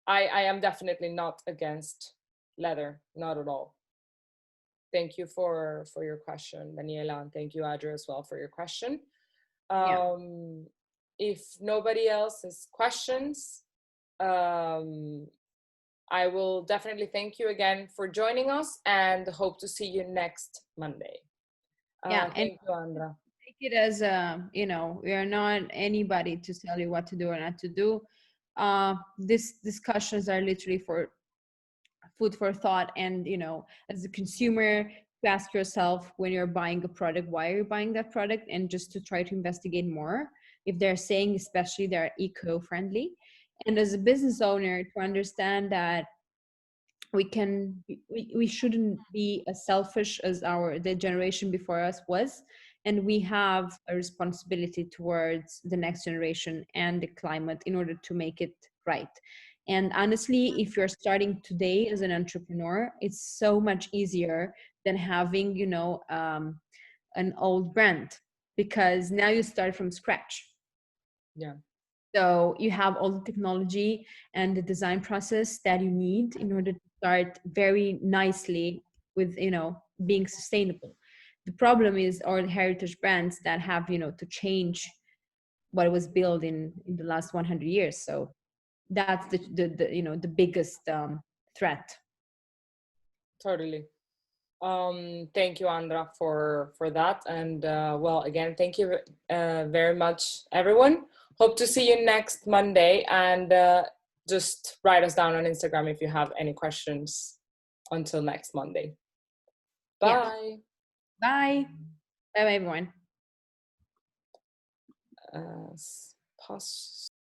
I am definitely not against leather, not at all. Thank you for your question, Daniela, and thank you, Adra, as well, for your question. If nobody else has questions, I will definitely thank you again for joining us, and hope to see you next Monday. Thank you, Andra. Take it as you know, we are not anybody to tell you what to do or not to do. These discussions are literally for food for thought, and you know, as a consumer, to ask yourself when you're buying a product, why are you buying that product, and just to try to investigate more if they're saying especially they're eco-friendly. And as a business owner, to understand that we shouldn't be as selfish as the generation before us was, and we have a responsibility towards the next generation and the climate in order to make it right. And honestly, if you're starting today as an entrepreneur, it's so much easier than having, you know, an old brand, because now you start from scratch. Yeah. So you have all the technology and the design process that you need in order to start very nicely with, you know, being sustainable. The problem is all the heritage brands that have, you know, to change what was built in the last 100 years. So that's the you know, the biggest threat. Totally. Thank you, Andra, for that. And well, again, thank you very much, everyone. Hope to see you next Monday, and just write us down on Instagram if you have any questions. Until next Monday. Bye. Yeah. Bye. Bye, everyone. Pause.